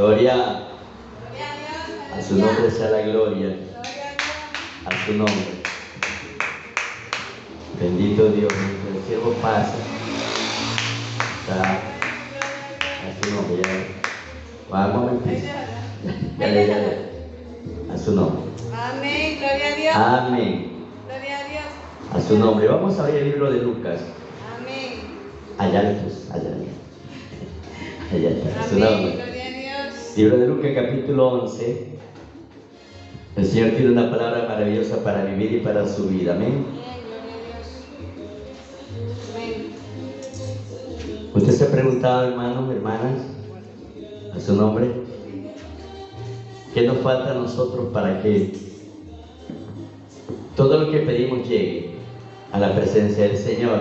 Gloria a su nombre sea la gloria. A su nombre. Bendito Dios. El siervo pasa. A su nombre. Vamos a su nombre. Amén. Gloria a Dios. Amén. Gloria a Dios. A su nombre. Vamos a ver el libro de Lucas. Amén. Allá está. A su Amén. nombre. Gloria a Dios. Libro de Lucas, capítulo 11. El Señor tiene una palabra maravillosa para vivir y para su vida. Amén. Amén. ¿Usted se ha preguntado, hermanos, hermanas, a su nombre, qué nos falta a nosotros para que todo lo que pedimos llegue a la presencia del Señor?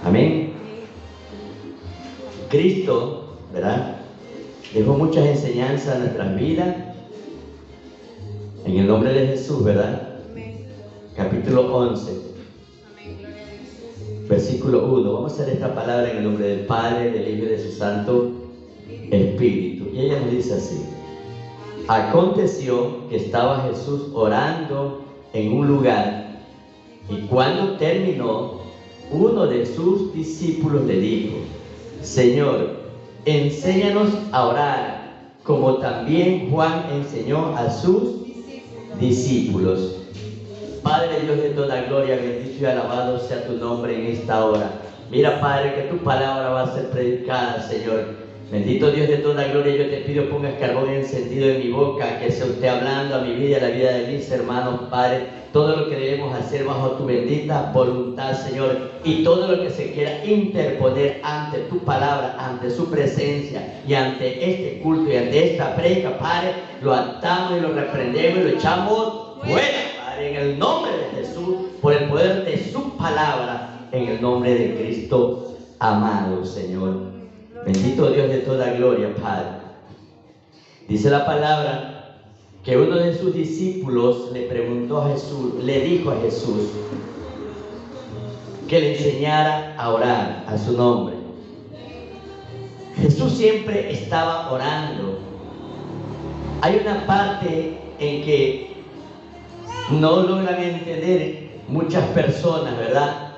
Amén. Cristo, ¿verdad?, dejó muchas enseñanzas a nuestras vidas. En el nombre de Jesús, ¿verdad? Amén. Capítulo 11. Amén. Gloria a Dios. Versículo 1. Vamos a hacer esta palabra en el nombre del Padre, del Hijo y de su Santo Espíritu. Y ella nos dice así: aconteció que estaba Jesús orando en un lugar, y cuando terminó, uno de sus discípulos le dijo: Señor, enséñanos a orar, como también Juan enseñó a sus discípulos. Padre Dios de toda gloria, bendito y alabado sea tu nombre en esta hora. Mira, Padre, que tu palabra va a ser predicada, Señor. Bendito Dios de toda gloria, yo te pido pongas carbón encendido en mi boca, que se esté hablando a mi vida y a la vida de mis hermanos, Padre. Todo lo que debemos hacer bajo tu bendita voluntad, Señor, y todo lo que se quiera interponer ante tu palabra, ante su presencia y ante este culto y ante esta predica, Padre, lo atamos y lo reprendemos y lo echamos fuera, Padre, en el nombre de Jesús, por el poder de su palabra, en el nombre de Cristo amado, Señor. Bendito Dios de toda gloria, Padre. Dice la palabra que uno de sus discípulos le preguntó a Jesús, le dijo a Jesús que le enseñara a orar a su nombre. Jesús siempre estaba orando. Hay una parte en que no logran entender muchas personas, ¿verdad?,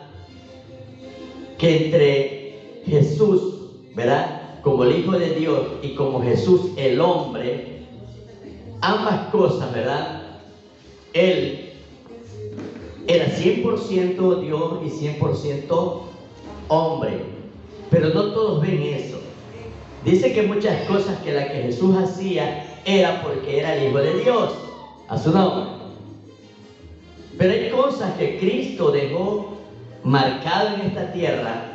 que entre Jesús, ¿verdad?, como el Hijo de Dios, y como Jesús el hombre, ambas cosas, ¿verdad?, Él era 100% Dios y 100% hombre, pero no todos ven eso. Dice que muchas cosas que las que Jesús hacía era porque era el Hijo de Dios, a su nombre. Pero hay cosas que Cristo dejó marcado en esta tierra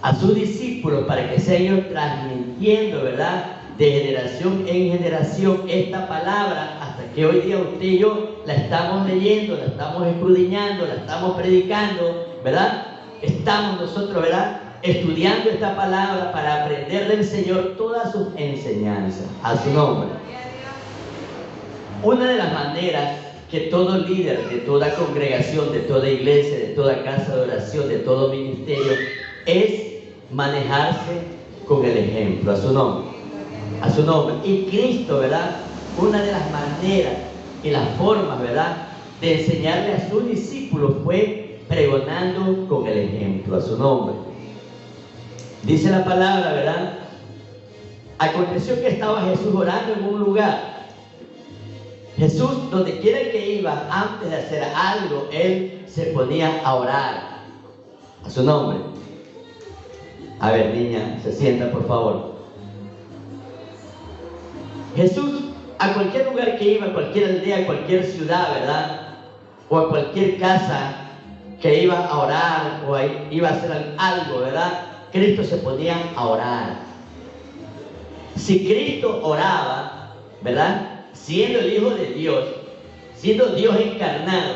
a sus discípulos para que se iban transmitiendo, ¿verdad?, de generación en generación esta palabra, hasta que hoy día usted y yo la estamos leyendo, la estamos escudriñando, la estamos predicando, ¿verdad? Estamos nosotros, ¿verdad?, estudiando esta palabra para aprender del Señor todas sus enseñanzas, a su nombre. Una de las maneras que todo líder de toda congregación, de toda iglesia, de toda casa de oración, de todo ministerio, es manejarse con el ejemplo, a su nombre. A su nombre. Y Cristo, ¿verdad?, una de las maneras y las formas, ¿verdad?, de enseñarle a sus discípulos fue pregonando con el ejemplo, a su nombre. Dice la palabra, ¿verdad? Aconteció que estaba Jesús orando en un lugar. Jesús, donde quiera que iba, antes de hacer algo, Él se ponía a orar, a su nombre. A ver, niña, se sienta, por favor. Jesús, a cualquier lugar que iba, a cualquier aldea, a cualquier ciudad, ¿verdad?, o a cualquier casa que iba a orar o iba a hacer algo, ¿verdad?, Cristo se ponía a orar. Si Cristo oraba, ¿verdad?, siendo el Hijo de Dios, siendo Dios encarnado,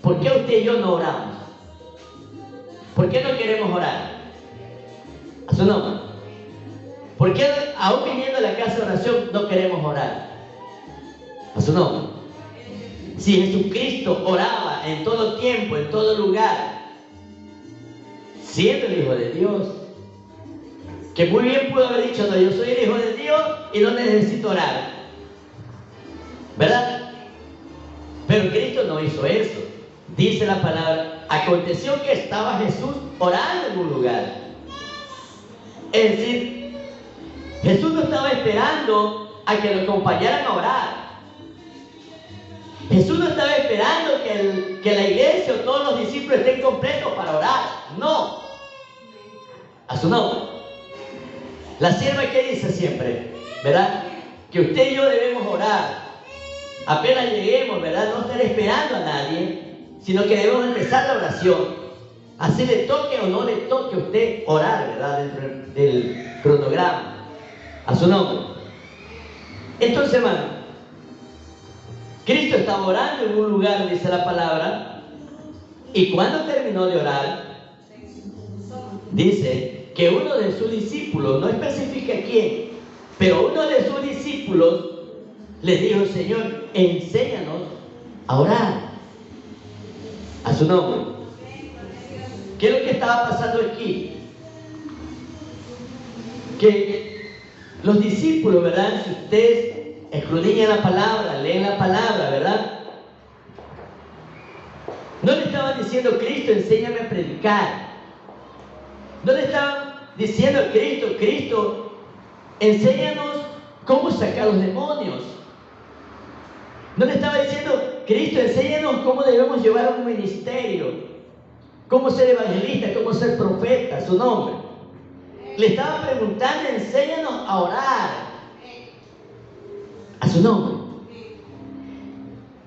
¿por qué usted y yo no oramos? ¿Por qué no queremos orar? A su nombre. ¿Por qué aún viniendo a la casa de oración no queremos orar? A su nombre. Si Jesucristo oraba en todo tiempo, en todo lugar, siendo el Hijo de Dios, Que muy bien pudo haber dicho, no, yo soy el Hijo de Dios y no necesito orar. ¿Verdad? Pero Cristo no hizo eso. Dice la palabra, aconteció que estaba Jesús orando en un lugar. Es decir, Jesús no estaba esperando a que lo acompañaran a orar. Jesús no estaba esperando que la iglesia o todos los discípulos estén completos para orar. No. A su nombre. La sierva que dice siempre, ¿verdad? Que usted y yo debemos orar. Apenas lleguemos, ¿verdad? No estar esperando a nadie, sino que debemos empezar la oración. Así le toque o no le toque a usted orar, ¿verdad? Dentro del cronograma. A su nombre. Entonces, hermano, Cristo estaba orando en un lugar, dice la palabra, y cuando terminó de orar, dice que uno de sus discípulos, no especifica quién, pero uno de sus discípulos le dijo, Señor, enséñanos a orar. A su nombre. ¿Qué es lo que estaba pasando aquí? Que los discípulos, ¿verdad? Si ustedes escudriñan la palabra, leen la palabra, ¿verdad? No le estaban diciendo, Cristo, enséñame a predicar. No le estaban diciendo, Cristo, enséñanos cómo sacar los demonios. No le estaba diciendo, Cristo, enséñanos cómo debemos llevar un ministerio, cómo ser evangelista, cómo ser profeta, su nombre. Le estaba preguntando, enséñanos a orar. A su nombre.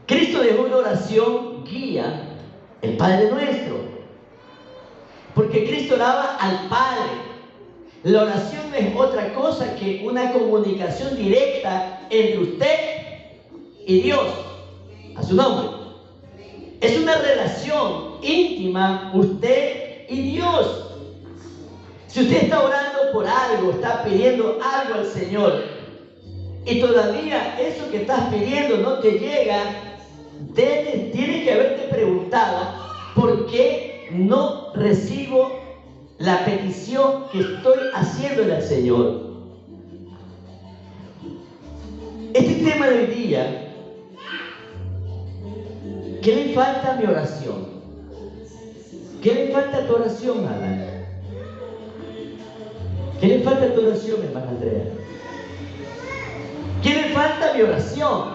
Cristo dejó una oración guía, el Padre Nuestro, porque Cristo oraba al Padre. La oración no es otra cosa que una comunicación directa entre usted y Dios. A su nombre. Es una relación íntima usted y Dios. Si usted está orando por algo, está pidiendo algo al Señor, y todavía eso que estás pidiendo no te llega, tienes que haberte preguntado, ¿por qué no recibo la petición que estoy haciéndole al Señor? Este tema de hoy día, ¿qué le falta a mi oración? ¿Qué le falta a tu oración, Alan? ¿Qué le falta a tu oración, hermana Andrea? ¿Qué le falta a mi oración?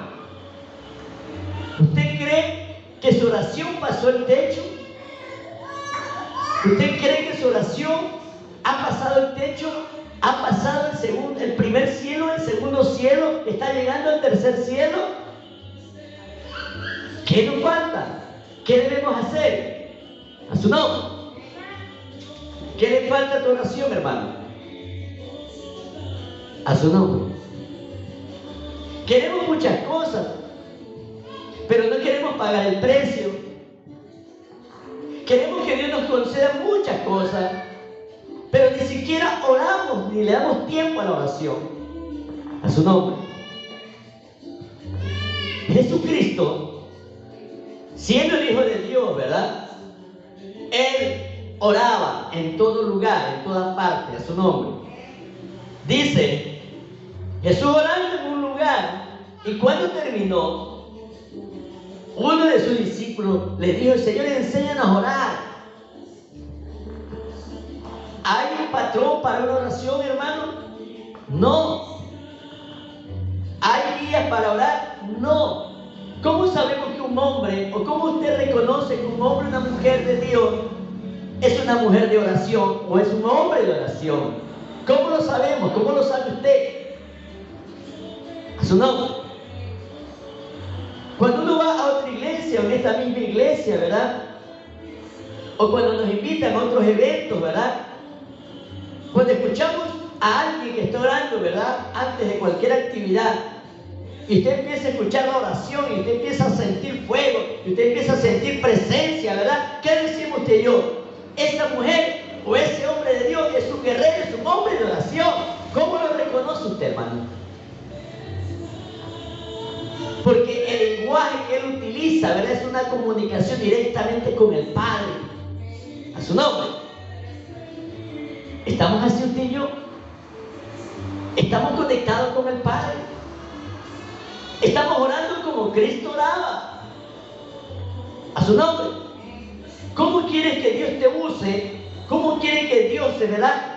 ¿Usted cree que su oración pasó el techo? ¿Usted cree que su oración ha pasado el techo? ¿Ha pasado el primer cielo, el segundo cielo? ¿Está llegando al tercer cielo? ¿Qué nos falta? ¿Qué debemos hacer? A su nombre. ¿Qué le falta a tu oración, hermano? A su nombre. Queremos muchas cosas, pero no queremos pagar el precio. Queremos que Dios nos conceda muchas cosas, pero ni siquiera oramos ni le damos tiempo a la oración. A su nombre. Jesucristo, siendo el Hijo de Dios, ¿verdad? Él oraba en todo lugar, en todas partes, a su nombre. Dice, Jesús orando en un lugar, y cuando terminó, uno de sus discípulos le dijo, Señor, enséñanos a orar. ¿Hay un patrón para una oración, hermano? No. ¿Hay guías para orar? No. ¿Cómo sabemos que un hombre, o cómo usted reconoce que un hombre o una mujer de Dios es una mujer de oración o es un hombre de oración? ¿Cómo lo sabemos? ¿Cómo lo sabe usted? A su nombre. Cuando uno va a otra iglesia, o en esta misma iglesia, ¿verdad? O cuando nos invitan a otros eventos, ¿verdad? Cuando escuchamos a alguien que está orando, ¿verdad? Antes de cualquier actividad, y usted empieza a escuchar la oración, y usted empieza a sentir fuego, y usted empieza a sentir presencia, ¿verdad? ¿Qué decimos usted y yo? Esa mujer o ese hombre de Dios es un guerrero, es un hombre de oración. ¿Cómo lo reconoce usted, hermano? Porque el lenguaje que él utiliza, ¿verdad? Es una comunicación directamente con el Padre. A su nombre. ¿Estamos así usted y yo? Estamos conectados con el Padre. Estamos orando como Cristo oraba. A su nombre. ¿Cómo quieres que Dios te use? ¿Cómo quieres que Dios de verdad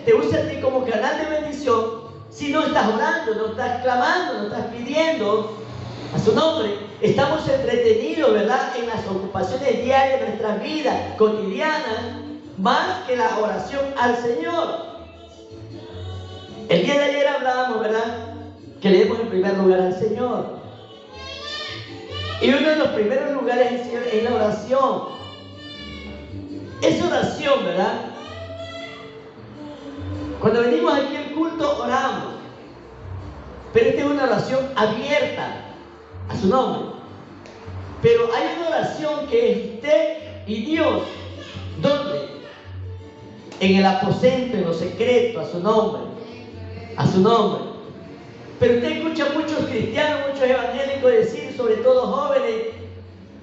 te use a ti como canal de bendición si no estás orando, no estás clamando, no estás pidiendo a su nombre? Estamos entretenidos, ¿verdad?, en las ocupaciones diarias de nuestra vida cotidiana, más que la oración al Señor. El día de ayer hablábamos, ¿verdad?, que le demos en primer lugar al Señor. Y uno de los primeros lugares del Señor es la oración. Esa oración, ¿verdad? Cuando venimos aquí al culto, oramos. Pero esta es una oración abierta a su nombre. Pero hay una oración que es usted y Dios. ¿Dónde? En el aposento, en lo secreto, a su nombre. A su nombre. Pero usted escucha a muchos cristianos, muchos evangélicos decir, sobre todo jóvenes,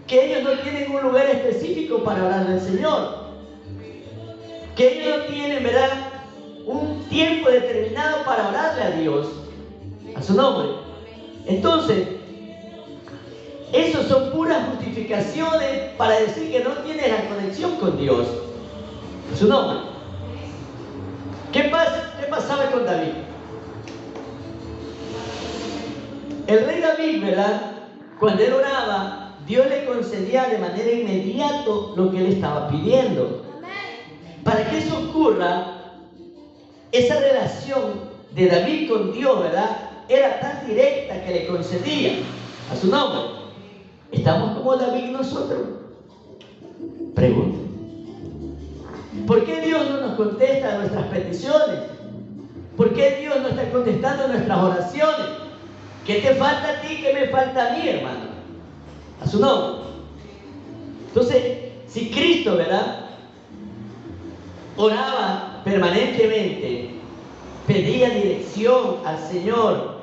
que ellos no tienen un lugar específico para orar al Señor. Que ellos no tienen, ¿verdad?, un tiempo determinado para orarle a Dios, a su nombre. Entonces, esos son puras justificaciones para decir que no tienes la conexión con Dios, a su nombre. ¿Qué pasaba con David? El rey David, ¿verdad?, cuando él oraba, Dios le concedía de manera inmediata lo que él estaba pidiendo. Para que eso ocurra, esa relación de David con Dios, ¿verdad?, era tan directa que le concedía a su nombre. ¿Estamos como David nosotros? Pregunto. ¿Por qué Dios no nos contesta a nuestras peticiones? ¿Por qué Dios no está contestando nuestras oraciones? ¿Qué te falta a ti? ¿Qué me falta a mí, hermano? A su nombre. Entonces, si Cristo, ¿verdad?, oraba permanentemente, pedía dirección al Señor,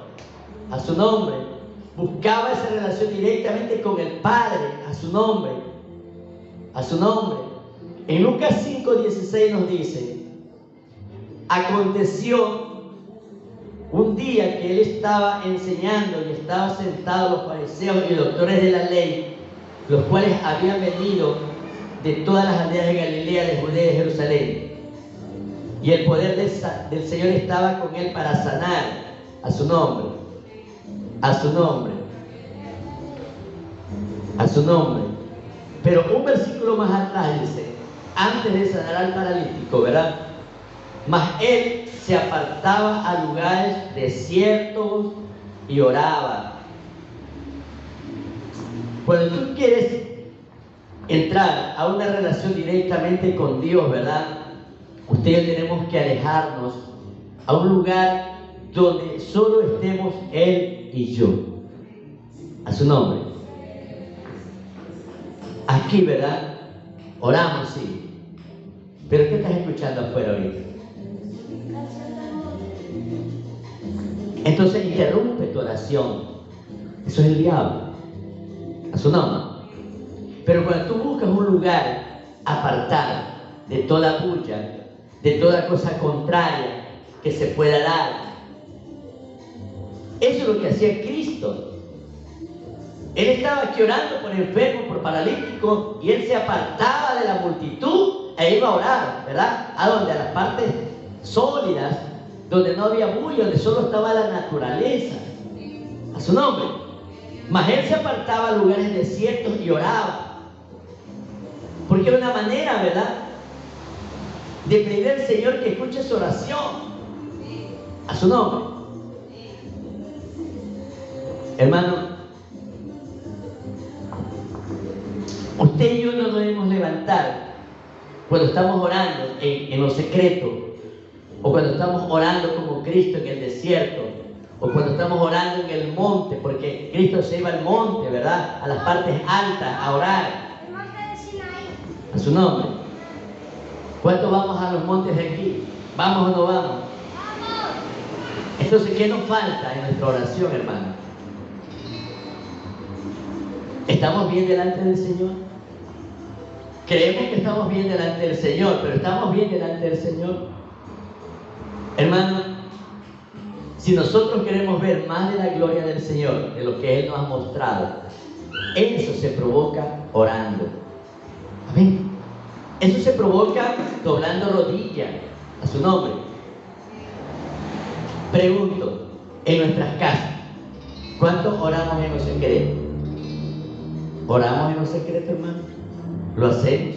a su nombre, buscaba esa relación directamente con el Padre, a su nombre, a su nombre. En Lucas 5:16 nos dice: aconteció un día que él estaba enseñando y estaban sentados los fariseos y doctores de la ley, los cuales habían venido de todas las aldeas de Galilea, de Judea y de Jerusalén. Y el poder del Señor estaba con él para sanar, a su nombre, a su nombre, a su nombre. Pero un versículo más atrás dice, antes de sanar al paralítico, ¿verdad?, mas él se apartaba a lugares desiertos y oraba. Cuando tú quieres entrar a una relación directamente con Dios, ¿verdad?, usted y yo tenemos que alejarnos a un lugar donde solo estemos Él y yo, a su nombre. Aquí, ¿verdad?, oramos, sí. Pero ¿qué estás escuchando afuera ahorita? Entonces interrumpe tu oración. Eso es el diablo, a su nombre. Pero cuando tú buscas un lugar apartado de toda bulla, de toda cosa contraria que se pueda dar, eso es lo que hacía Cristo. Él estaba aquí orando por enfermos, por paralíticos, y él se apartaba de la multitud e iba a orar, ¿verdad?, a donde, a las partes sólidas, donde no había bulla, donde solo estaba la naturaleza, a su nombre. Mas él se apartaba a lugares desiertos y oraba, porque era una manera, ¿verdad?, de pedir al Señor que escuche su oración, a su nombre. Hermano, usted y yo no nos debemos levantar cuando estamos orando en lo secreto, o cuando estamos orando como Cristo en el desierto, o cuando estamos orando en el monte, porque Cristo se iba al monte, ¿verdad?, a las partes altas a orar, a su nombre. ¿Cuánto vamos a los montes de aquí? ¿Vamos o no vamos? Entonces, ¿qué nos falta en nuestra oración, hermano? ¿Estamos bien delante del Señor? Creemos que estamos bien delante del Señor, pero ¿estamos bien delante del Señor? Hermano, Si nosotros queremos ver más de la gloria del Señor, de lo que Él nos ha mostrado, eso se provoca orando. Amén. Eso se provoca doblando rodillas a su nombre. Pregunto, en nuestras casas, ¿cuántos oramos en lo secreto? ¿Oramos en lo secreto, hermano? ¿Lo hacemos?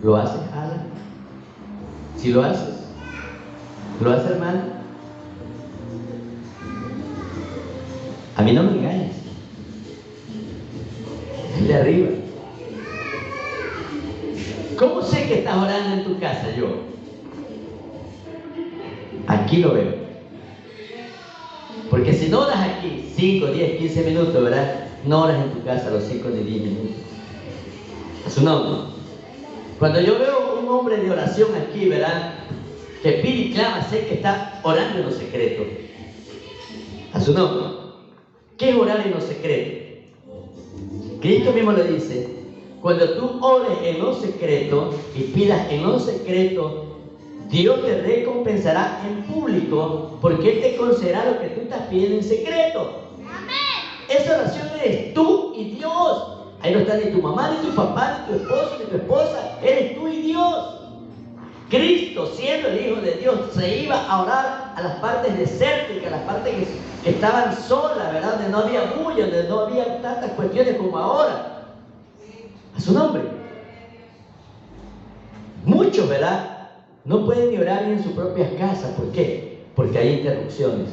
¿Lo haces, Alan? Si lo haces, ¿lo hace, hermano? A mí no me engañes. El de arriba. ¿Cómo sé que estás orando en tu casa? Yo. Aquí lo veo. Porque si no oras aquí 5, 10, 15 minutos, ¿verdad? No oras en tu casa los 5 ni 10 minutos. A su nombre. Cuando yo veo un hombre de oración aquí, ¿verdad? Que pide y clama, sé que está orando en lo secreto. A su nombre. ¿Qué es orar en lo secreto? Cristo mismo lo dice. Cuando tú ores en lo secreto y pidas en lo secreto, Dios te recompensará en público, porque Él te concederá lo que tú estás pidiendo en secreto. ¡Amén! Esa oración eres tú y Dios. Ahí no está ni tu mamá, ni tu papá, ni tu esposo, ni tu esposa. Eres tú y Dios. Cristo, siendo el Hijo de Dios, se iba a orar a las partes desérticas, a las partes que estaban solas, ¿verdad? Donde no había bulla, donde no había tantas cuestiones como ahora. A su nombre. Muchos, ¿verdad? No pueden ni orar ni en sus propias casas. ¿Por qué? Porque hay interrupciones.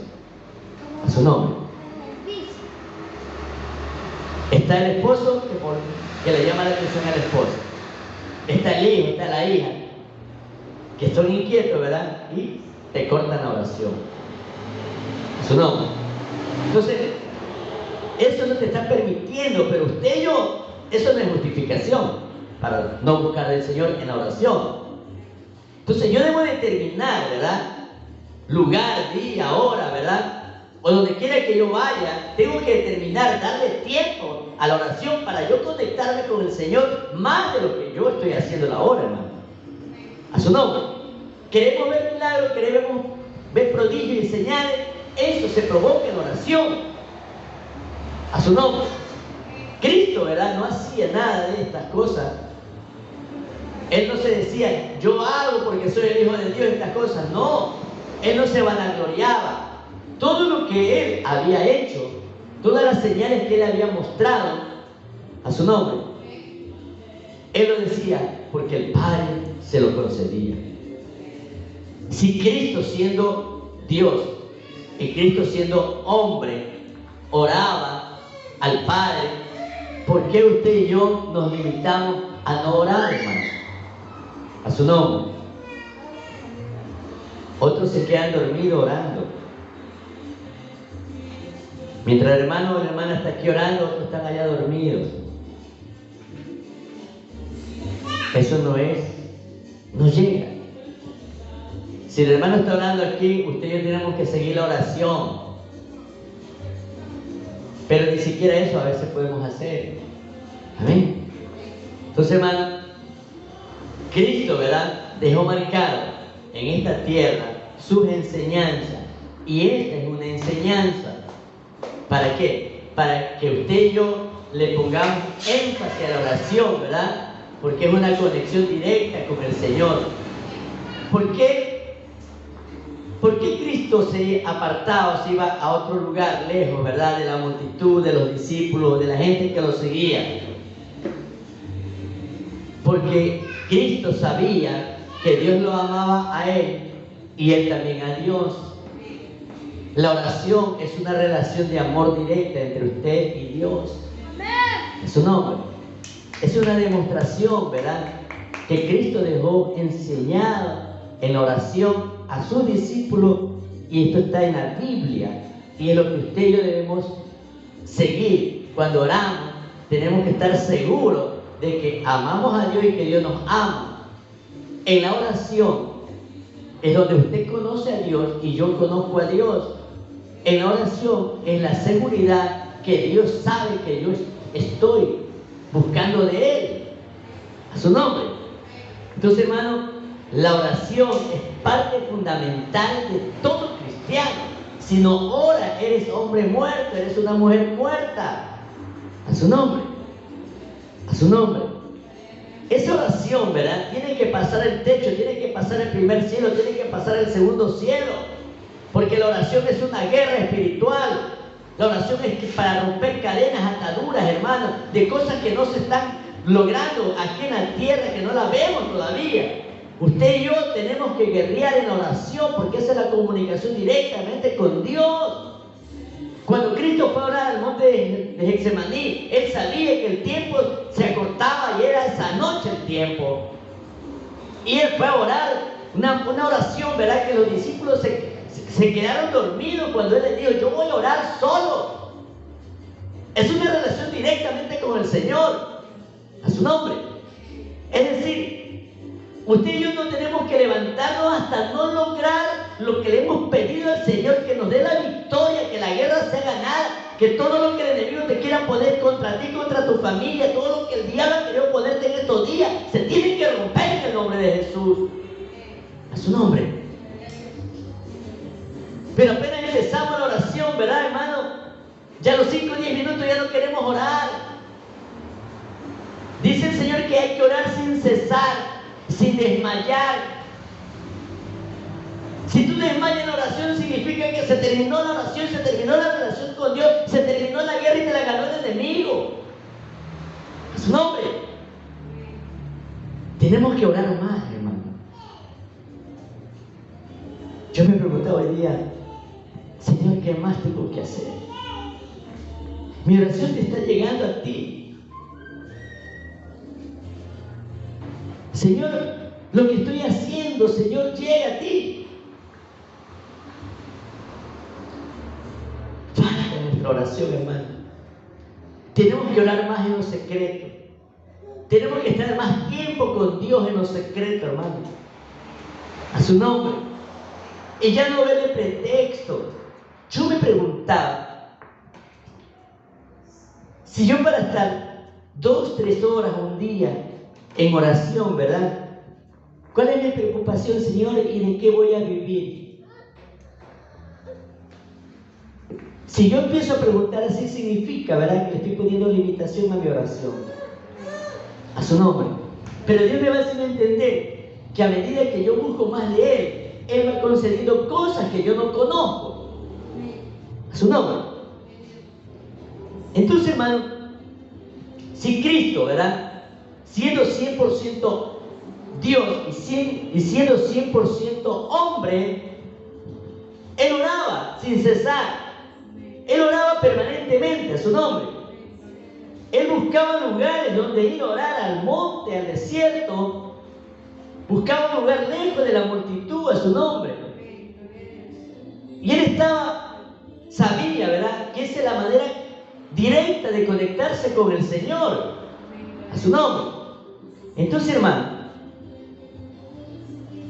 A su nombre. Está el esposo que le llama la atención al esposo. Está el hijo, está la hija, que son inquietos, ¿verdad? Y te cortan la oración. A su nombre. Entonces, eso no te está permitiendo, pero usted y yo, eso no es justificación para no buscar al Señor en la oración. Entonces yo debo determinar, ¿verdad? Lugar, día, hora, ¿verdad? O donde quiera que yo vaya, tengo que determinar, darle tiempo a la oración para yo conectarme con el Señor más de lo que yo estoy haciendo ahora, hermano. A su nombre. Queremos ver milagros, queremos ver prodigios y señales. Eso se provoca en oración. A su nombre. Cristo, ¿verdad? No hacía nada de estas cosas. Él no se decía, yo hago porque soy el Hijo de Dios estas cosas. No, Él no se vanagloriaba. Todo lo que Él había hecho, todas las señales que Él había mostrado a su nombre, Él lo decía porque el Padre se lo concedía. Si Cristo siendo Dios y Cristo siendo hombre oraba al Padre, ¿por qué usted y yo nos limitamos a no orar, hermano? A su nombre. Otros se quedan dormidos orando. Mientras el hermano o la hermana está aquí orando, otros están allá dormidos. Eso no llega. Si el hermano está orando aquí, usted y yo tenemos que seguir la oración. Pero ni siquiera eso a veces podemos hacer. Amén. Entonces, hermano, Cristo, ¿verdad? Dejó marcado en esta tierra sus enseñanzas. Y esta es una enseñanza. ¿Para qué? Para que usted y yo le pongamos énfasis a la oración, ¿verdad? Porque es una conexión directa con el Señor. ¿Por qué Cristo se apartaba, se iba a otro lugar lejos, ¿verdad? De la multitud, de los discípulos, de la gente que lo seguía. Porque Cristo sabía que Dios lo amaba a Él y Él también a Dios. La oración es una relación de amor directa entre usted y Dios. Es su nombre. Es una demostración, ¿verdad? Que Cristo dejó enseñado en la oración a sus discípulos, y esto está en la Biblia, y es lo que usted y yo debemos seguir. Cuando oramos, tenemos que estar seguros de que amamos a Dios y que Dios nos ama. En la oración es donde usted conoce a Dios y yo conozco a Dios. En la oración es la seguridad que Dios sabe que yo estoy buscando de Él. A su nombre. Entonces, hermano, la oración es parte fundamental de todo cristiano. Si no oras, eres hombre muerto, eres una mujer muerta. A su nombre. A su nombre. Esa oración, ¿verdad? Tiene que pasar el techo, tiene que pasar el primer cielo, tiene que pasar el segundo cielo. Porque la oración es una guerra espiritual. La oración es para romper cadenas, ataduras, hermanos, de cosas que no se están logrando aquí en la tierra, que no la vemos todavía. Usted y yo tenemos que guerrear en la oración, porque esa es la comunicación directamente con Dios. Cuando Cristo fue a orar al monte de Getsemaní, Él sabía que el tiempo se acortaba y era esa noche el tiempo. Y Él fue a orar una oración, ¿verdad? Que los discípulos se quedaron dormidos cuando Él les dijo: yo voy a orar solo. Es una relación directamente con el Señor, a su nombre. Es decir, usted y yo no tenemos que levantarnos hasta no lograr lo que le hemos pedido al Señor, que nos dé la victoria, que la guerra sea ganada, que todo lo que el enemigo te quiera poner contra ti, contra tu familia, todo lo que el diablo ha querido ponerte en estos días, se tiene que romper en el nombre de Jesús, a su nombre. Pero apenas empezamos la oración, ¿verdad, hermano? Ya a los 5 o 10 minutos ya no queremos orar. Dice el Señor que hay que orar sin cesar, sin desmayar. Si tú desmayas en la oración, significa que se terminó la oración, se terminó la relación con Dios, se terminó la guerra y te la ganó el enemigo. A su nombre. Tenemos que orar más, hermano. Yo me preguntaba hoy día: Señor, ¿qué más tengo que hacer? Mi oración te está llegando a ti. Señor, lo que estoy haciendo, Señor, llega a ti. Falta nuestra oración, hermano. Tenemos que orar más en lo secreto. Tenemos que estar más tiempo con Dios en lo secreto, hermano. A su nombre. Y ya no verle pretexto. Yo me preguntaba, si yo para estar 2 o 3 horas un día en oración, ¿verdad? ¿Cuál es mi preocupación, Señor? ¿Y de qué voy a vivir? Si yo empiezo a preguntar así, significa, ¿verdad?, que le estoy poniendo limitación a mi oración. A su nombre. Pero Dios me va haciendo entender que a medida que yo busco más de Él, Él me ha concedido cosas que yo no conozco. A su nombre. Entonces, hermano, si Cristo, ¿verdad?, siendo 100% Dios y siendo 100% hombre, Él oraba sin cesar. Él oraba permanentemente, a su nombre. Él buscaba lugares donde ir a orar, al monte, al desierto. Buscaba un lugar lejos de la multitud, a su nombre. Y Él sabía, ¿verdad?, que esa es la manera directa de conectarse con el Señor, a su nombre. Entonces, hermano,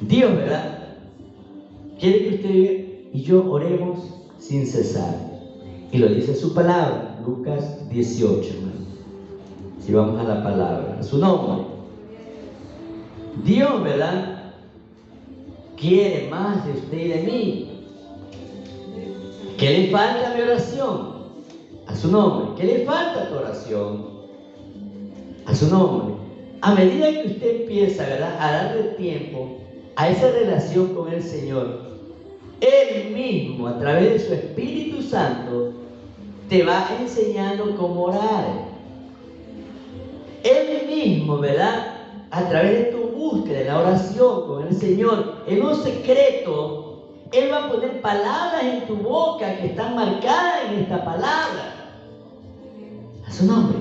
Dios, ¿verdad?, quiere que usted y yo oremos sin cesar. Y lo dice su palabra, Lucas 18, hermano. Si vamos a la palabra, a su nombre. Dios, ¿verdad?, quiere más de usted y de mí. ¿Qué le falta a mi oración? A su nombre. ¿Qué le falta a tu oración? A su nombre. A medida que usted empieza, ¿verdad?, a darle tiempo a esa relación con el Señor, Él mismo, a través de su Espíritu Santo, te va enseñando cómo orar. Él mismo, ¿verdad?, a través de tu búsqueda, de la oración con el Señor, en un secreto, Él va a poner palabras en tu boca que están marcadas en esta palabra. A su nombre.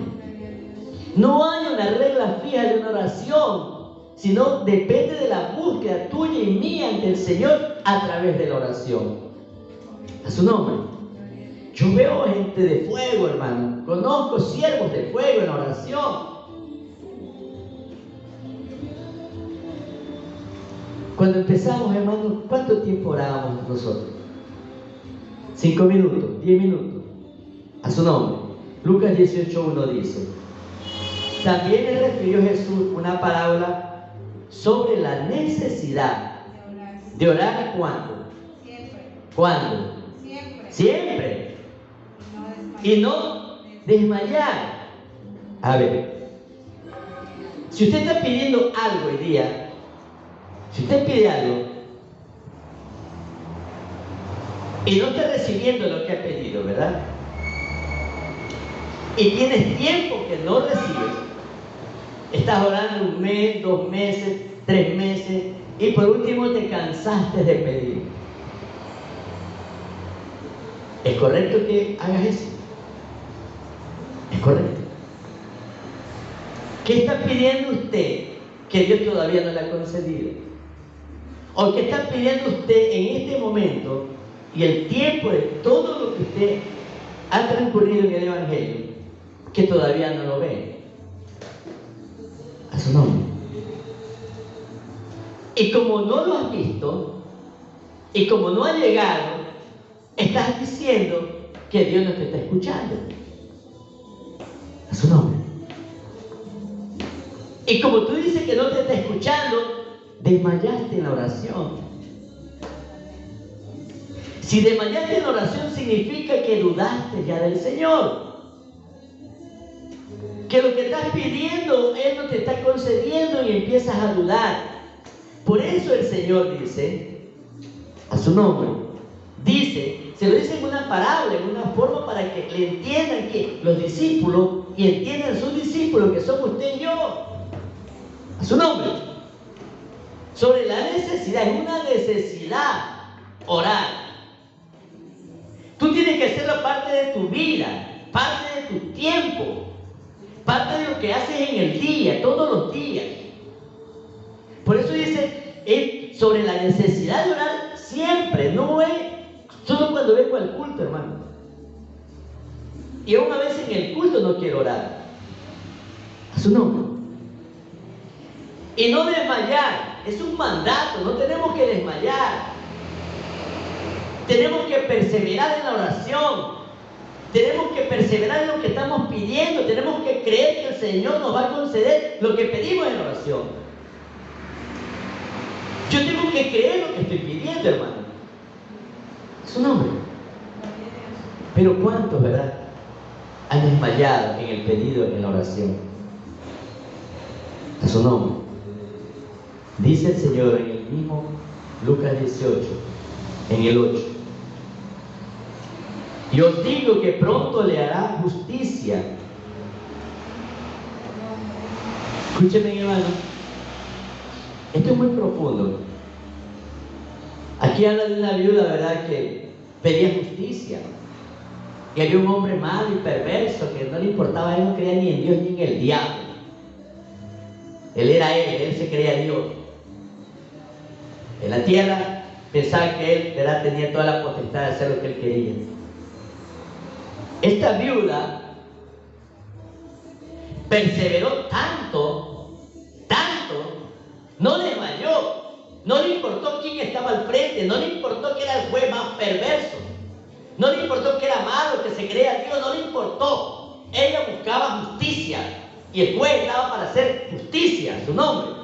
No hay una regla fija de una oración, sino depende de la búsqueda tuya y mía ante el Señor a través de la oración. A su nombre. Yo veo gente de fuego, hermano. Conozco siervos de fuego en la oración. Cuando empezamos, hermano, ¿cuánto tiempo orábamos nosotros? 5 minutos, 10 minutos. A su nombre. Lucas 18:1 dice: también le refirió Jesús una parábola sobre la necesidad de orar. ¿Cuándo? Siempre. ¿Cuándo? Siempre. Siempre. Y no desmayar. A ver, si usted está pidiendo algo hoy día, si usted pide algo y no está recibiendo lo que ha pedido, ¿verdad? Y tienes tiempo que no recibes, estás orando 1 mes, 2 meses, 3 meses, y por último te cansaste de pedir. ¿Es correcto que hagas eso? ¿Es correcto? ¿Qué está pidiendo usted que Dios todavía no le ha concedido? ¿O qué está pidiendo usted en este momento y el tiempo de todo lo que usted ha transcurrido en el Evangelio que todavía no lo ve? A su nombre. Y como no lo has visto y como no ha llegado, estás diciendo que Dios no te está escuchando. A su nombre. Y como tú dices que no te está escuchando, desmayaste en la oración. Si desmayaste en la oración, significa que dudaste ya del Señor. Que lo que estás pidiendo, Él no te está concediendo y empiezas a dudar. Por eso el Señor dice, a su nombre, dice, se lo dice en una parábola, en una forma para que le entiendan que los discípulos y entiendan sus discípulos que son usted y yo. A su nombre. Sobre la necesidad, es una necesidad orar. Tú tienes que hacerlo parte de tu vida, parte de tu tiempo, parte de lo que haces en el día, todos los días. Por eso dice, sobre la necesidad de orar siempre, no es solo cuando vengo al culto, hermano. Y aún a veces en el culto no quiero orar. A su nombre. Y no desmayar, es un mandato, no tenemos que desmayar. Tenemos que perseverar en la oración. Tenemos que perseverar en lo que estamos pidiendo. Tenemos que creer que el Señor nos va a conceder lo que pedimos en la oración. Yo tengo que creer lo que estoy pidiendo, hermano. Es su nombre. Pero ¿cuántos, verdad, han desmayado en el pedido, en la oración? A su nombre. Dice el Señor en el mismo Lucas 18, en el 8. Y os digo que pronto le hará justicia. Escúcheme, hermano. Esto es muy profundo. Aquí habla de una viuda, ¿verdad?, que pedía justicia. Y había un hombre malo y perverso que no le importaba, él no creía ni en Dios ni en el diablo. Él era él se creía Dios. En la tierra pensaba que él, ¿verdad?, tenía toda la potestad de hacer lo que él quería. Esta viuda perseveró tanto, no desmayó, no le importó quién estaba al frente, no le importó que era el juez más perverso, no le importó que era malo, que se creía Dios, no le importó. Ella buscaba justicia y el juez estaba para hacer justicia, su nombre.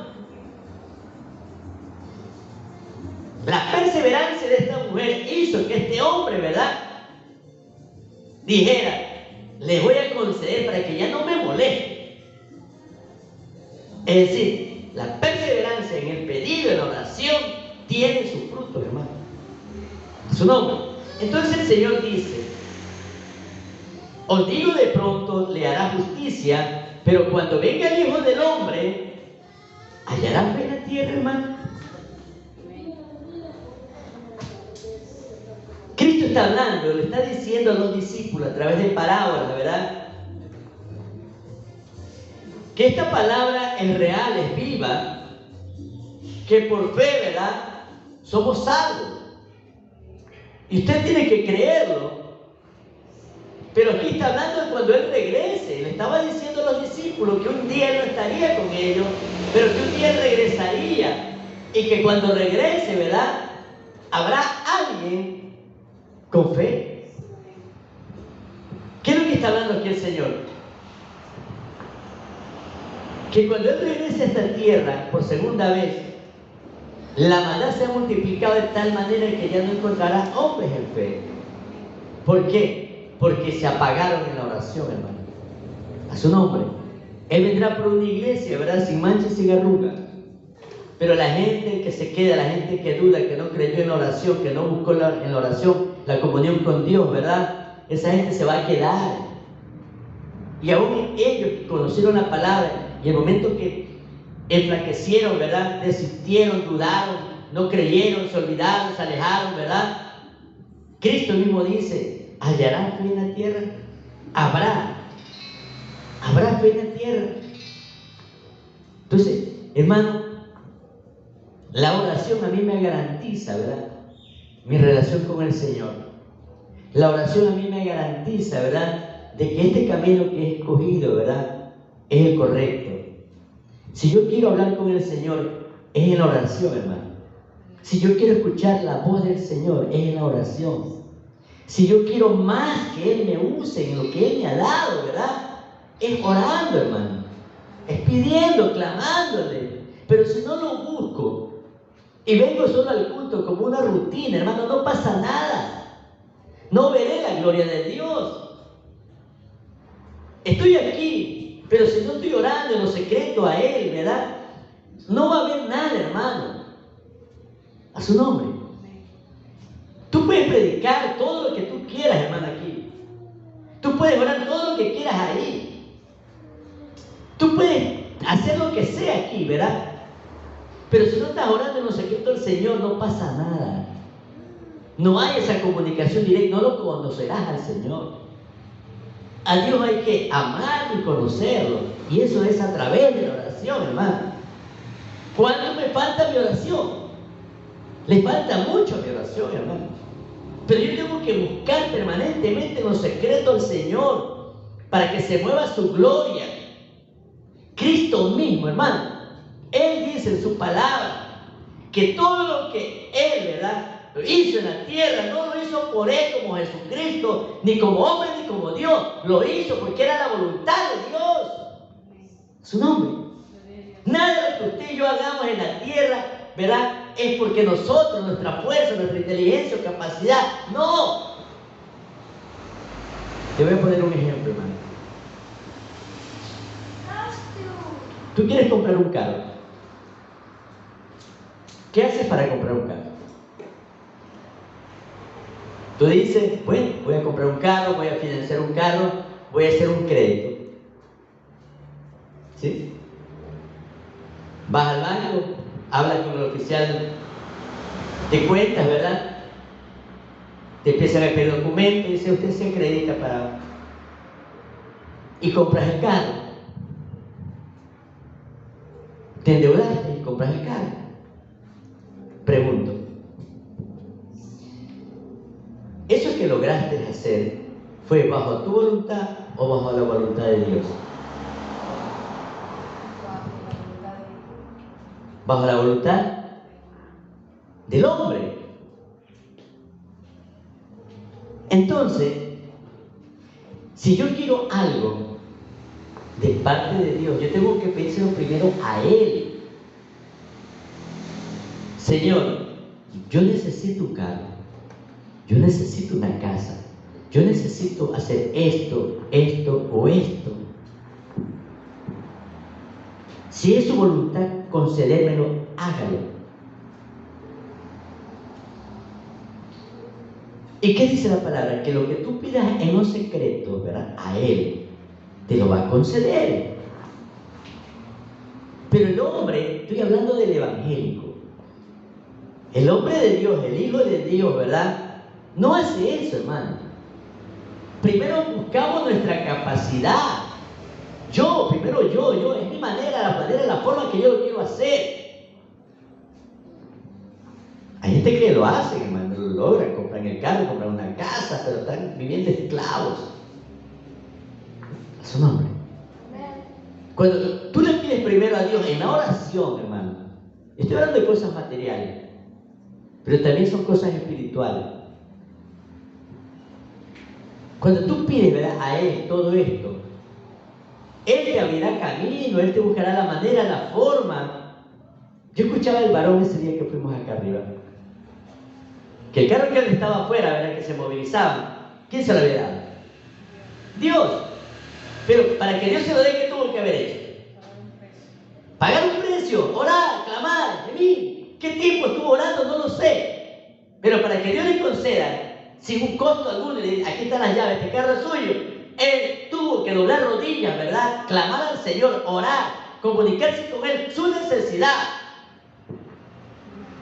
La perseverancia de esta mujer hizo que este hombre, ¿verdad?, dijera, le voy a conceder para que ya no me moleste. Es decir, la perseverancia en el pedido, en la oración, tiene sus frutos, hermano. Su nombre. Entonces el Señor dice, os digo de pronto, le hará justicia, pero cuando venga el Hijo del Hombre, ¿hallará fe en la tierra, hermano? Cristo está hablando, le está diciendo a los discípulos a través de parábolas, ¿verdad?, que esta palabra es real, es viva, que por fe, ¿verdad?, somos salvos. Y usted tiene que creerlo. Pero aquí está hablando de cuando Él regrese. Le estaba diciendo a los discípulos que un día Él no estaría con ellos, pero que un día Él regresaría. Y que cuando regrese, ¿verdad?, habrá alguien con fe. ¿Qué es lo que está hablando aquí el Señor? Que cuando Él regrese a esta tierra por segunda vez, la maldad se ha multiplicado de tal manera que ya no encontrará hombres en fe. ¿Por qué? Porque se apagaron en la oración, hermano. A su nombre. Él vendrá por una iglesia, ¿verdad? Sin mancha y sin arruga. Pero la gente que se queda, la gente que duda, que no creyó en la oración, que no buscó en la oración la comunión con Dios, ¿verdad? Esa gente se va a quedar. Y aún ellos que conocieron la palabra, y el momento que enflaquecieron, ¿verdad? Desistieron, dudaron, no creyeron, se olvidaron, se alejaron, ¿verdad? Cristo mismo dice, ¿hallarán fe en la tierra? Habrá fe en la tierra. Entonces, hermano, la oración a mí me garantiza, ¿verdad? Mi relación con el Señor. La oración a mí me garantiza, ¿verdad? De que este camino que he escogido, ¿verdad? Es el correcto. Si yo quiero hablar con el Señor, es en la oración, hermano. Si yo quiero escuchar la voz del Señor, es en la oración. Si yo quiero más que Él me use en lo que Él me ha dado, ¿verdad? Es orando, hermano. Es pidiendo, clamándole. Pero si no lo busco y vengo solo al culto como una rutina, hermano, no pasa nada. No veré la gloria de Dios. Estoy aquí, pero si no estoy orando en lo secreto a Él, ¿verdad? No va a haber nada, hermano. A su nombre. Tú puedes predicar todo lo que tú quieras, hermano, aquí. Tú puedes orar todo lo que quieras ahí. Tú puedes hacer lo que sea aquí, ¿verdad? Pero si no estás orando en lo secreto del Señor, no pasa nada. No hay esa comunicación directa, no lo conocerás al Señor. A Dios hay que amarlo y conocerlo. Y eso es a través de la oración, hermano. ¿Cuánto me falta mi oración? Le falta mucho a mi oración, hermano. Pero yo tengo que buscar permanentemente en lo secreto al Señor para que se mueva su gloria. Cristo mismo, hermano. Él dice en su palabra que todo lo que Él, ¿verdad?, lo hizo en la tierra, no lo hizo por Él como Jesucristo, ni como hombre, ni como Dios. Lo hizo porque era la voluntad de Dios. Su nombre. Nada de lo que usted y yo hagamos en la tierra, ¿verdad?, es porque nosotros, nuestra fuerza, nuestra inteligencia o capacidad. No. Te voy a poner un ejemplo, hermano. Tú quieres comprar un carro. ¿Qué haces para comprar un carro? Tú dices, bueno, voy a comprar un carro, voy a financiar un carro, voy a hacer un crédito. ¿Sí? Vas al banco, hablas con el oficial de cuentas, ¿verdad? Te empiezan a pedir documentos y dice, usted se acredita para... Y compras el carro. Te endeudaste y compras el carro. Pregunto, ¿eso que lograste hacer fue bajo tu voluntad o bajo la voluntad de Dios? Bajo la voluntad del hombre. Entonces, si yo quiero algo de parte de Dios, yo tengo que pedírselo primero a Él. Señor, yo necesito un carro, yo necesito una casa, yo necesito hacer esto, esto o esto. Si es su voluntad concedérmelo, hágalo. ¿Y qué dice la palabra? Que lo que tú pidas en lo secreto, ¿verdad?, a Él te lo va a conceder. Pero el hombre, estoy hablando del evangélico, el hombre de Dios, el Hijo de Dios, ¿verdad?, no hace eso, hermano. Primero buscamos nuestra capacidad. Primero yo, es mi manera, la forma que yo lo quiero hacer. Hay gente que lo hace, hermano, lo logran, compran el carro, compran una casa, pero están viviendo esclavos. A su nombre. Cuando tú le pides primero a Dios en la oración, hermano, estoy hablando de cosas materiales, pero también son cosas espirituales. Cuando tú pides, ¿verdad?, a Él todo esto, Él te abrirá camino, Él te buscará la manera, la forma. Yo escuchaba al varón ese día que fuimos acá arriba, que el carro que él estaba afuera, ¿verdad?, que se movilizaban, ¿Quién se lo había dado? Dios. Pero para que Dios se lo dé, ¿qué tuvo que haber hecho? Pagar un precio, orar, clamar, gemir. ¿Qué tiempo estuvo orando? No lo sé. Pero para que Dios le conceda, sin un costo alguno, y le diga, aquí están las llaves, este carro es suyo. Él tuvo que doblar rodillas, ¿verdad? Clamar al Señor, orar, comunicarse con Él, su necesidad.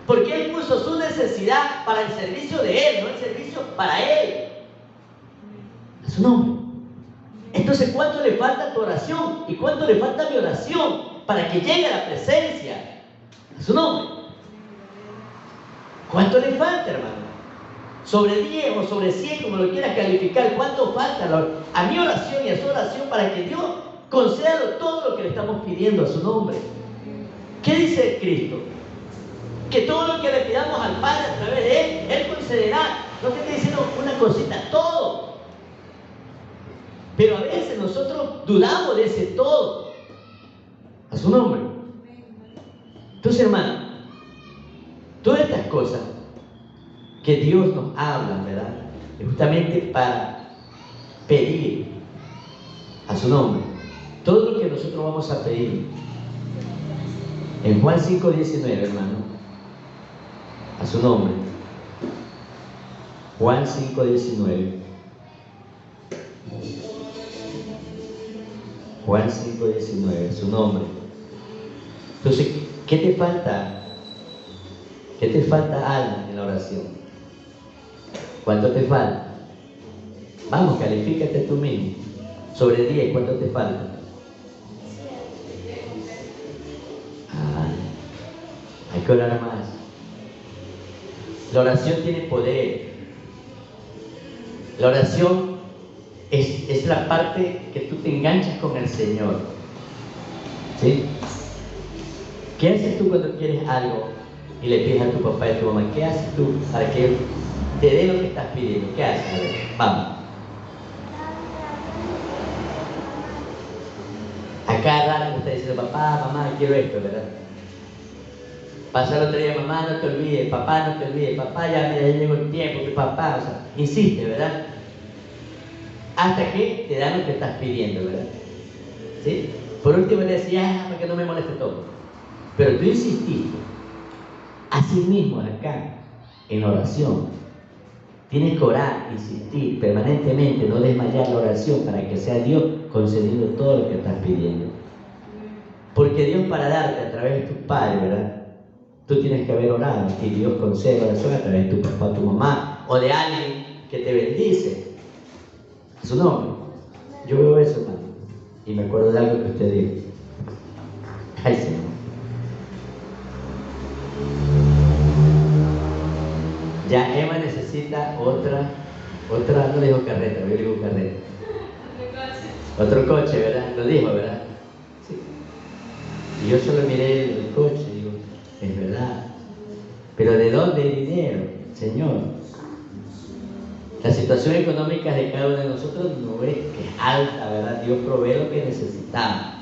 Porque Él puso su necesidad para el servicio de Él, no el servicio para Él. A su nombre. Entonces, ¿cuánto le falta a tu oración? ¿Y cuánto le falta a mi oración para que llegue a la presencia? A su nombre. ¿Cuánto le falta, hermano? Sobre 10 o sobre 100, como lo quieras calificar, ¿cuánto falta a mi oración y a su oración para que Dios conceda todo lo que le estamos pidiendo a su nombre? ¿Qué dice Cristo? Que todo lo que le pidamos al Padre a través de Él, Él concederá. No te estoy diciendo una cosita, todo. Pero a veces nosotros dudamos de ese todo. A su nombre. Entonces, hermano, todas estas cosas que Dios nos habla, ¿verdad? Es justamente para pedir a su nombre. Todo lo que nosotros vamos a pedir. En Juan 5:19, hermano, a su nombre. Juan 5:19. Juan 5:19, a su nombre. Entonces, ¿qué te falta? ¿Qué te falta, alma, en la oración? ¿Cuánto te falta? Vamos, califícate tú mismo. Sobre 10, ¿cuánto te falta? Hay que orar más. La oración tiene poder. La oración es la parte que tú te enganchas con el Señor. ¿Sí? ¿Qué haces tú cuando quieres algo y le pides a tu papá y a tu mamá? ¿Qué haces tú para que te dé lo que estás pidiendo? ¿Qué haces? A ver, vamos. Acá rara me está diciendo, papá, mamá, quiero esto, ¿verdad? Pasa el otro día, mamá, no te olvides, papá, no te olvides, papá, ya llegó el tiempo, tu papá, o sea, insiste, ¿verdad? Hasta que te dan lo que estás pidiendo, ¿verdad? ¿Sí? Por último le decía, para que no me moleste todo. Pero tú insististe. Así mismo acá, en oración, tienes que orar, insistir permanentemente, no desmayar la oración para que sea Dios concediendo todo lo que estás pidiendo. Porque Dios, para darte a través de tus padres, ¿verdad? Tú tienes que haber orado y Dios concede oración a través de tu papá o tu mamá o de alguien que te bendice. A su nombre. Yo veo eso, hermano, y me acuerdo de algo que usted dijo. Ay, Señor. Ya Emma necesita otra, no le dijo carreta, yo le digo carreta. Otro coche, ¿verdad? Lo dijo, ¿verdad? Sí. Y yo solo miré el coche y digo, es verdad. Pero ¿de dónde el dinero, Señor? La situación económica de cada uno de nosotros no es que es alta, ¿verdad? Dios provee lo que necesitamos.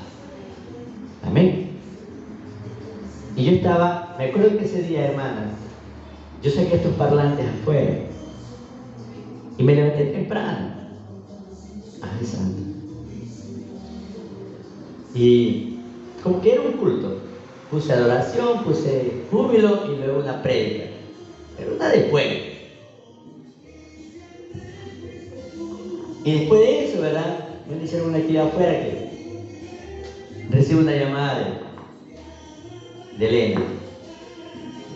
Amén. Y yo estaba, me acuerdo que ese día, hermana, yo saqué estos parlantes afuera y me levanté temprano. Ay, santo. Y como que era un culto. Puse adoración, puse júbilo y luego una prédica. Pero una después. Y después de eso, ¿verdad? Me hicieron una actividad afuera que recibo una llamada de Elena.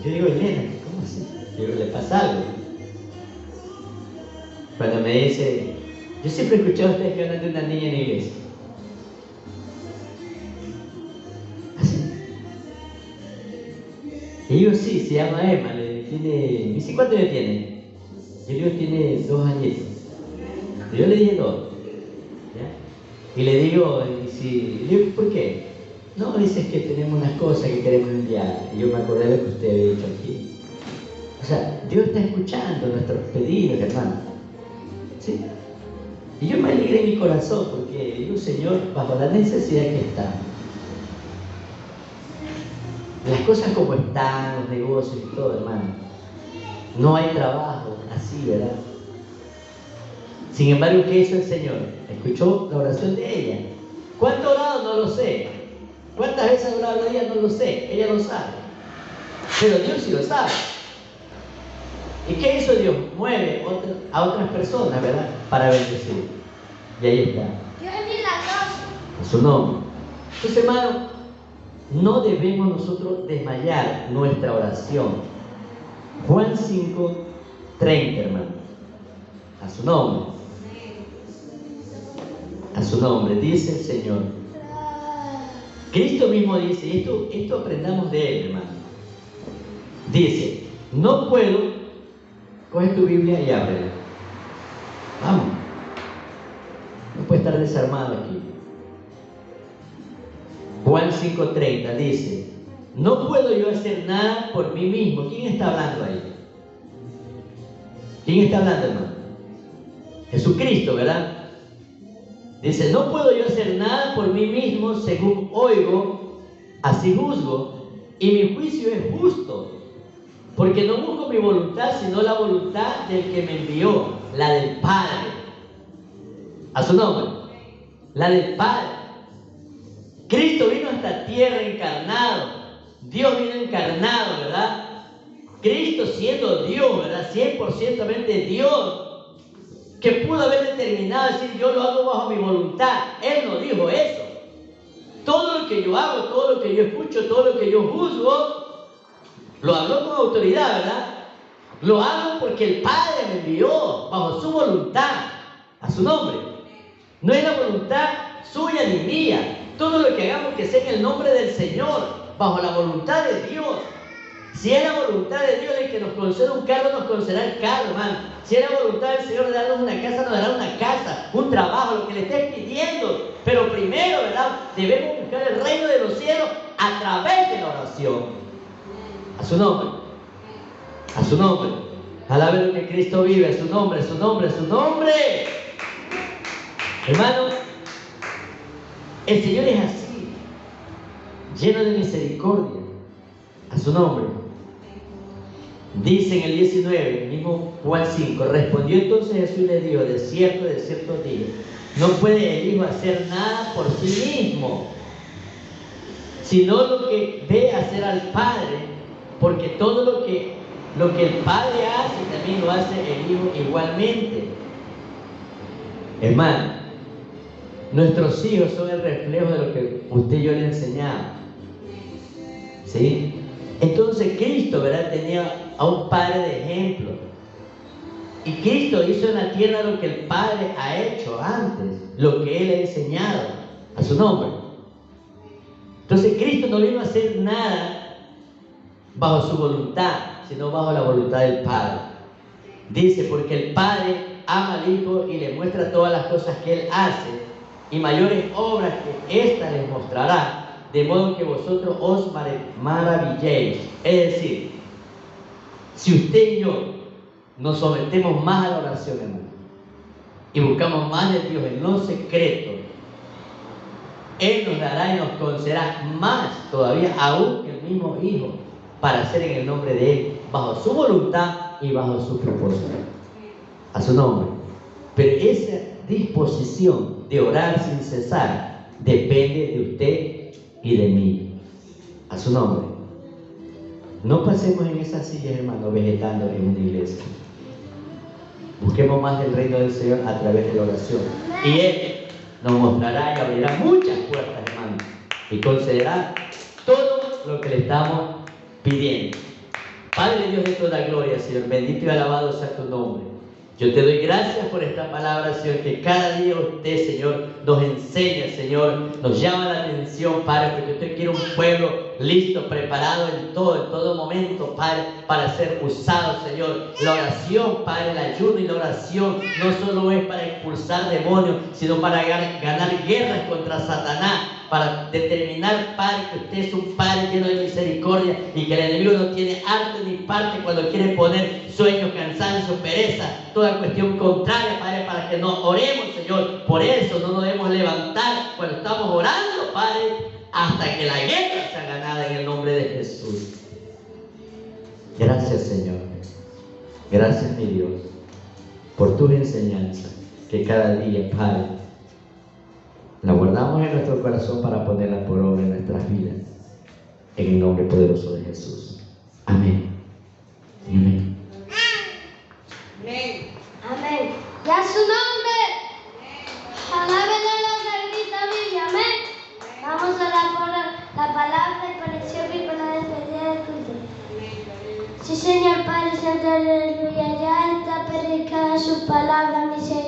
Yo digo, Elena, ¿cómo así? Yo digo, ¿le pasa algo? Cuando me dice, yo siempre he escuchado a ustedes que hablan de una niña en la iglesia. Así. Y digo, sí, se llama Emma, me dice, ¿cuántos años tiene? Yo digo, tiene 2 añitos. Yo le dije 2. ¿Ya? Y le digo, ¿por qué? No, dices que tenemos unas cosas que queremos enviar. Y yo me acordé de lo que usted había dicho aquí. O sea, Dios está escuchando nuestros pedidos, hermano. ¿Sí? Y yo me alegré en mi corazón porque digo, Señor, bajo la necesidad que está, las cosas como están, los negocios y todo, hermano, no hay trabajo así, ¿verdad? Sin embargo, ¿qué hizo el Señor? Escuchó la oración de ella. ¿Cuánto ha orado? No lo sé. ¿Cuántas veces ha orado ella? No lo sé. Ella lo sabe. Pero Dios sí lo sabe. ¿Y qué hizo Dios? Mueve a otras personas, ¿verdad? Para bendecir. Y ahí está. Dios es milagroso. A su nombre. Entonces, hermano, no debemos nosotros desmayar nuestra oración. Juan 5:30, hermano. A su nombre. A su nombre, dice el Señor. Cristo mismo dice, y esto aprendamos de Él, hermano. Dice, no puedo, coge tu Biblia y ábrela. Vamos. No puede estar desarmado aquí. Juan 5:30 dice, no puedo yo hacer nada por mí mismo. ¿Quién está hablando ahí? ¿Quién está hablando, hermano? Jesucristo, ¿verdad? Dice, no puedo yo hacer nada por mí mismo, según oigo, así juzgo, y mi juicio es justo, porque no busco mi voluntad, sino la voluntad del que me envió, la del Padre. A su nombre, la del Padre. Cristo vino a esta tierra encarnado, Dios vino encarnado, ¿verdad? Cristo siendo Dios, ¿verdad? 100% Dios, que pudo haber determinado decir, yo lo hago bajo mi voluntad. Él no dijo eso. Todo lo que yo hago, todo lo que yo escucho, todo lo que yo juzgo, lo hago con autoridad, ¿verdad? Lo hago porque el Padre me envió, bajo su voluntad, a su nombre. No es la voluntad suya ni mía. Todo lo que hagamos que sea en el nombre del Señor, bajo la voluntad de Dios. Si es la voluntad de Dios de que nos conceda un carro, nos concederá el carro, hermano. Si es la voluntad del Señor de darnos una casa, nos dará una casa, un trabajo, lo que le estés pidiendo. Pero primero, ¿verdad? Debemos buscar el reino de los cielos a través de la oración. A su nombre. A su nombre. Alabe lo que Cristo vive, a su nombre, a su nombre, a su nombre. Hermano, el Señor es así, lleno de misericordia. A su nombre. Dice en el 19, mismo Juan 5, respondió entonces Jesús y le dijo, de cierto digo, no puede el Hijo hacer nada por sí mismo, sino lo que ve hacer al Padre, porque todo lo que el Padre hace, también lo hace el Hijo igualmente. Hermano, nuestros hijos son el reflejo de lo que usted y yo le he enseñado. ¿Sí? Entonces Cristo, ¿verdad?, tenía a un Padre de ejemplo. Y Cristo hizo en la tierra lo que el Padre ha hecho antes, lo que Él ha enseñado, a su nombre. Entonces Cristo no vino a hacer nada bajo su voluntad, sino bajo la voluntad del Padre. Dice, porque el Padre ama al Hijo y le muestra todas las cosas que Él hace, y mayores obras que ésta les mostrará, de modo que vosotros os maravilléis. Es decir, si usted y yo nos sometemos más a la oración, hermano, y buscamos más de Dios en lo secreto, Él nos dará y nos concederá más todavía, aún que el mismo Hijo, para hacer en el nombre de Él, bajo su voluntad y bajo su propósito. A su nombre. Pero esa disposición de orar sin cesar depende de usted y de mí. A su nombre. No pasemos en esas sillas, hermano, vegetando en una iglesia. Busquemos más del reino del Señor a través de la oración. Y Él nos mostrará y abrirá muchas puertas, hermano, y concederá todo lo que le estamos pidiendo. Padre Dios de toda gloria, Señor, bendito y alabado sea tu nombre. Yo te doy gracias por esta palabra, Señor, que cada día usted, Señor, nos enseña, Señor, nos llama la atención, Padre, porque usted quiere un pueblo listo, preparado en todo momento, Padre, para ser usado, Señor. La oración, Padre, el ayuno y la oración no solo es para expulsar demonios, sino para ganar guerras contra Satanás, para determinar, Padre, que usted es un Padre lleno de misericordia y que el enemigo no tiene arte ni parte cuando quiere poner sueños, cansancio, pereza, toda cuestión contraria, Padre, para que no oremos, Señor. Por eso no nos debemos levantar cuando estamos orando, Padre, hasta que la guerra sea ganada en el nombre de Jesús. Gracias, Señor. Gracias, mi Dios, por tus enseñanzas. que cada día, Padre, la guardamos en nuestro corazón para ponerla por obra en nuestras vidas. En el nombre poderoso de Jesús. Amén. Amén. Amén. Amén. Y a su nombre. Alábenle los que grita Biblia. Amén. Vamos a orar por la palabra y por el cierre y por la despedida del culto. Sí, Señor Padre Santo, aleluya. Ya está predicada su palabra, mi Señor.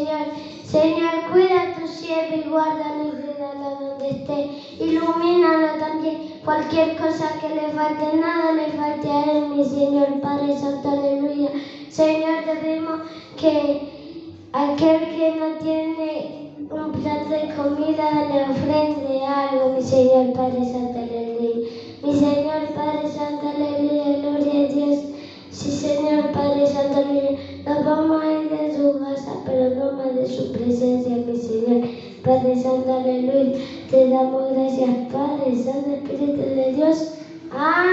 Señor, cuida a tu siervo y guárdalo y cuídalo donde esté. Ilumínalo también. Cualquier cosa que le falte, nada le falte a él, mi Señor Padre Santo, aleluya. Señor, te pedimos que aquel que no tiene un plato de comida le ofrende algo, mi Señor Padre Santo, aleluya. Mi Señor Padre Santo, aleluya, gloria a Dios. Sí, Señor Padre Santo, aleluya. Nos vamos a ir de su casa, pero no más de su presencia, mi Señor Padre Santo, aleluya. Te damos gracias, Padre Santo, Espíritu de Dios. Amén.